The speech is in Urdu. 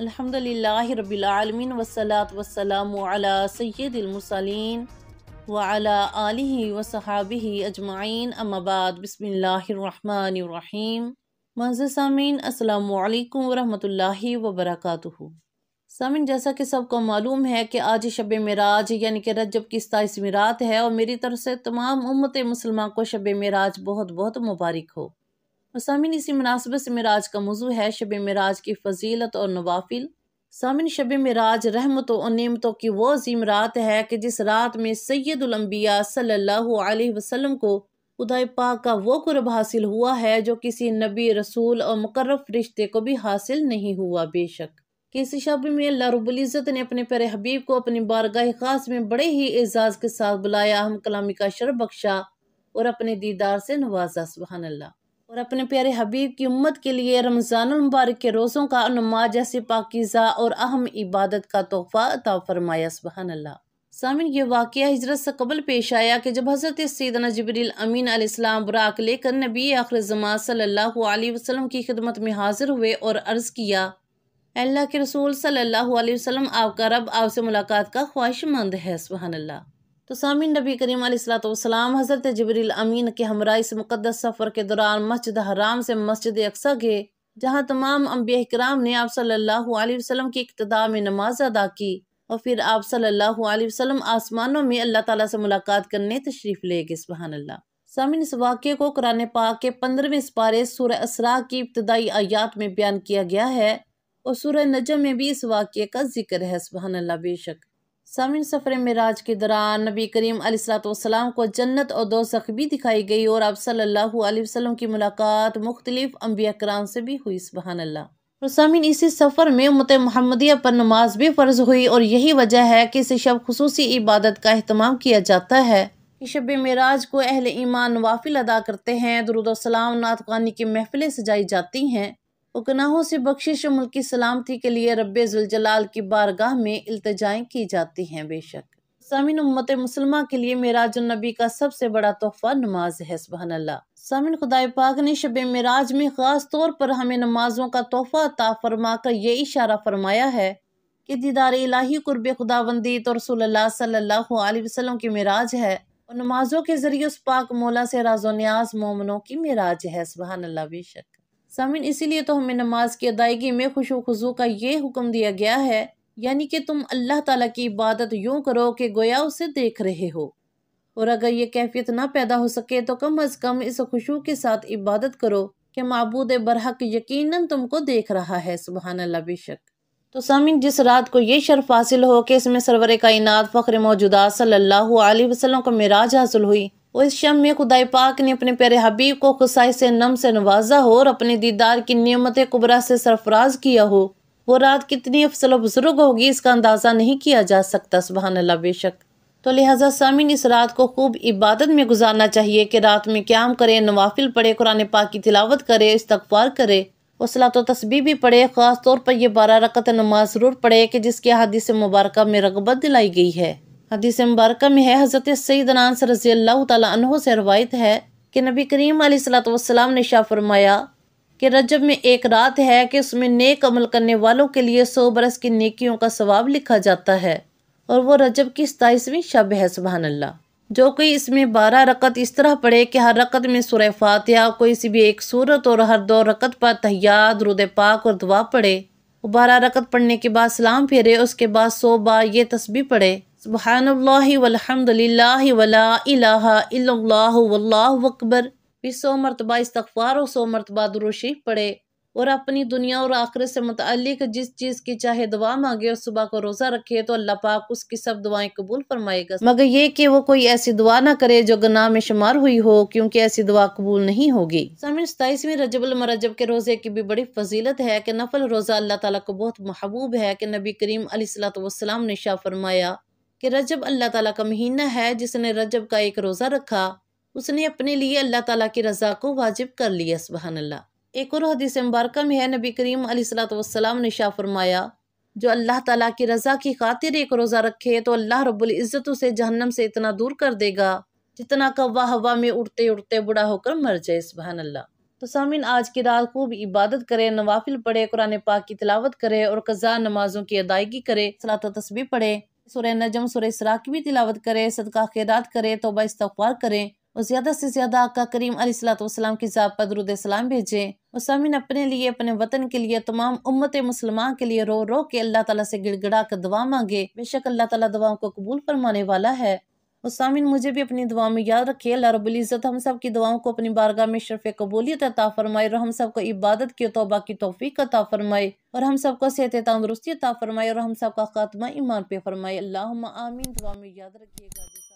الحمدللہ رب العالمین والصلاة والسلام علی سید المرسلین وعلی آلہ وصحابہ اجمعین، اما بعد، بسم اللہ الرحمن الرحیم۔ معزز سامعین، السلام علیکم ورحمۃ اللہ وبرکاتہ۔ سامعین، جیسا کہ سب کو معلوم ہے کہ آج شب معراج یعنی کہ رجب کی 27ویں رات ہے، اور میری طرف سے تمام امت مسلمہ کو شب معراج بہت بہت مبارک ہو۔ سامعین، اسی مناسبت سے معراج کا موضوع ہے شب معراج کی فضیلت اور نوافل۔ سامعین، شب معراج رحمتوں اور نعمتوں کی وہ عظیم رات ہے کہ جس رات میں سید الانبیاء صلی اللہ علیہ وسلم کو خدا پاک کا وہ قرب حاصل ہوا ہے جو کسی نبی، رسول اور مقرب فرشتے کو بھی حاصل نہیں ہوا۔ بے شک کہ اس شب میں اللہ رب العزت نے اپنے پیارے حبیب کو اپنی بارگاہ خاص میں بڑے ہی اعزاز کے ساتھ بلایا، ہم کلامی کا شرف بخشا اور اپنے دیدار سے نوازا، سبحان اللہ۔ اور اپنے پیارے حبیب کی امت کے لیے رمضان المبارک کے روزوں کا نماز جیسے پاکیزہ اور اہم عبادت کا تحفہ عطا فرمایا، سبحان اللہ۔ سامعین، یہ واقعہ ہجرت سے قبل پیش آیا کہ جب حضرت سیدنا جبریل امین علیہ السلام براق لے کر نبی آخر زمان صلی اللہ علیہ وسلم کی خدمت میں حاضر ہوئے اور عرض کیا، اے اللہ کے رسول صلی اللہ علیہ وسلم، آپ کا رب آپ سے ملاقات کا خواہش مند ہے، سبحان اللہ۔ تو سامعین، نبی کریم علیہ السلام حضرت جبریل امین کے ہمراہ اس مقدس سفر کے دوران مسجد حرام سے مسجد اقصیٰ گئے، جہاں تمام انبیاء کرام نے آپ صلی اللہ علیہ وسلم کی اقتداء میں نماز ادا کی، اور پھر آپ صلی اللہ علیہ وسلم آسمانوں میں اللہ تعالیٰ سے ملاقات کرنے تشریف لے گئے، سبحان اللہ۔ سامعین، اس واقعے کو قرآن پاک کے 15ویں سپارے سورہ اسراء کی ابتدائی آیات میں بیان کیا گیا ہے، اور سورہ نجم میں بھی اس واقعے کا ذکر ہے، سبحان اللہ۔ بے شک سامعین، سفر معراج کے دوران نبی کریم علیہ السلام کو جنت اور دوزخ بھی دکھائی گئی، اور آپ صلی اللہ علیہ وسلم کی ملاقات مختلف انبیاء کرام سے بھی ہوئی، سبحان اللہ۔ اور سامعین، اسی سفر میں امت محمدیہ پر نماز بھی فرض ہوئی، اور یہی وجہ ہے کہ اس شب خصوصی عبادت کا اہتمام کیا جاتا ہے کہ شب معراج کو اہل ایمان نوافل ادا کرتے ہیں، درود و سلام، نعت خوانی کی محفلیں سجائی جاتی ہیں، اور گناہوں سے بخشش و ملک کی سلامتی کے لیے رب ذوالجلال کی بارگاہ میں التجائیں کی جاتی ہیں۔ بے شک سامعین، امت مسلمہ کے لیے معراج النبی کا سب سے بڑا تحفہ نماز ہے، سبحان اللہ۔ سامعین، خدا پاک نے شب معراج میں خاص طور پر ہمیں نمازوں کا تحفہ عطا فرما کر یہ اشارہ فرمایا ہے کہ دیدار الہی، قرب خداوندی تو رسول اللہ صلی اللہ علیہ وسلم کی معراج ہے، اور نمازوں کے ذریعے اس پاک مولا سے راز و نیاز مومنوں کی معراج ہے، سبحان اللہ۔ بے شک سامعین، اسی لیے تو ہمیں نماز کی ادائیگی میں خشوع و خضوع کا یہ حکم دیا گیا ہے، یعنی کہ تم اللہ تعالیٰ کی عبادت یوں کرو کہ گویا اسے دیکھ رہے ہو، اور اگر یہ کیفیت نہ پیدا ہو سکے تو کم از کم اس خشوع کے ساتھ عبادت کرو کہ معبود برحق یقیناً تم کو دیکھ رہا ہے، سبحان اللہ۔ بے شک تو سامعین، جس رات کو یہ شرف حاصل ہو کہ اس میں سرور کائنات فخر موجودات صلی اللہ علیہ وسلم کو معراج حاصل ہوئی، اور اس شب میں خدا پاک نے اپنے پیارے حبیب کو خصائص نم سے نوازا ہو اور اپنے دیدار کی نعمت کبریٰ سے سرفراز کیا ہو، وہ رات کتنی افضل و بزرگ ہوگی اس کا اندازہ نہیں کیا جا سکتا، سبحان اللہ۔ بے شک تو لہٰذا سامعین، اس رات کو خوب عبادت میں گزارنا چاہیے کہ رات میں قیام کرے، نوافل پڑھے، قرآن پاک کی تلاوت کرے، استغفار کرے، اور صلاۃ و تسبیح بھی پڑھے۔ خاص طور پر یہ 12 رکعت نماز ضرور پڑھے کہ جس کی حدیث مبارکہ میں رغبت دلائی گئی ہے۔ حدیث مبارکہ میں ہے، حضرت سیدنا انس رضی اللہ تعالیٰ عنہ سے روایت ہے کہ نبی کریم علیہ السلام نے ارشاد فرمایا کہ رجب میں ایک رات ہے کہ اس میں نیک عمل کرنے والوں کے لیے 100 برس کی نیکیوں کا ثواب لکھا جاتا ہے، اور وہ رجب کی 27ویں شب ہے، سبحان اللہ۔ جو کوئی اس میں 12 رکعت اس طرح پڑھے کہ ہر رکعت میں سورہ فاتحہ، کوئی سی بھی ایک سورت، اور ہر 2 رکعت پر تحیات، درود پاک اور دعا پڑھے، 12 رکعت پڑھنے کے بعد سلام پھیرے، اس کے بعد 100 بار یہ تسبیح پڑھے، سبحان اللہ والحمد للہ ولا الہ الا اللہ واللہ اکبر، پھر 100 مرتبہ استغفار اور 100 مرتبہ درود شریف پڑھے، اور اپنی دنیا اور آخرت سے متعلق جس چیز کی چاہے دعا مانگے، اور صبح کو روزہ رکھے تو اللہ پاک اس کی سب دعائیں قبول فرمائے گا، مگر یہ کہ وہ کوئی ایسی دعا نہ کرے جو گناہ میں شمار ہوئی ہو، کیونکہ ایسی دعا قبول نہیں ہوگی۔ سامعین، 27ویں رجب المرجب کے روزے کی بھی بڑی فضیلت ہے کہ نفل روزہ اللہ تعالیٰ کو بہت محبوب ہے کہ نبی کریم علیہ السلام نے ارشاد فرمایا کہ رجب اللہ تعالیٰ کا مہینہ ہے، جس نے رجب کا ایک روزہ رکھا اس نے اپنے لیے اللہ تعالیٰ کی رضا کو واجب کر لیا، سبحان اللہ۔ ایک اور حدیث مبارکہ میں ہے، نبی کریم علیہ السلام نے ارشاد فرمایا، جو اللہ تعالیٰ کی رضا کی خاطر ایک روزہ رکھے تو اللہ رب العزت اسے جہنم سے اتنا دور کر دے گا جتنا کوا ہوا میں اڑتے اڑتے بوڑھا ہو کر مر جائے، سبحان اللہ۔ تو سامعین آج کی رات خوب عبادت کرے، نوافل پڑھے، قرآن پاک کی تلاوت کرے اور قضاء نمازوں کی ادائیگی کرے، صلاۃ و تسبیح پڑھے، سورہ نجم، سورہ اسراء کی بھی تلاوت کرے، صدقہ خیرات کرے، توبہ استغفار کرے اور زیادہ سے زیادہ آقا کریم علیہ الصلوۃ والسلام کی ذات پر درود سلام بھیجے اور سامعین اپنے لیے، اپنے وطن کے لیے، تمام امت مسلمان کے لیے رو رو کے اللہ تعالیٰ سے گڑ گڑا کر دعا مانگے، بے شک اللہ تعالیٰ دعاؤں کو قبول فرمانے والا ہے۔ اور سامعین مجھے بھی اپنی دعاؤں میں یاد رکھے، اللہ رب العزت ہم سب کی دعاؤں کو اپنی بارگاہ میں شرف قبولیت عطا فرمائے اور ہم سب کو عبادت کی توبہ کی توفیق عطا فرمائے اور ہم سب کو صحت تندرستی عطا فرمائے اور ہم سب کا خاتمہ ایمان پہ فرمائے۔ اللہم آمین۔ دعا میں یاد رکھیے گا۔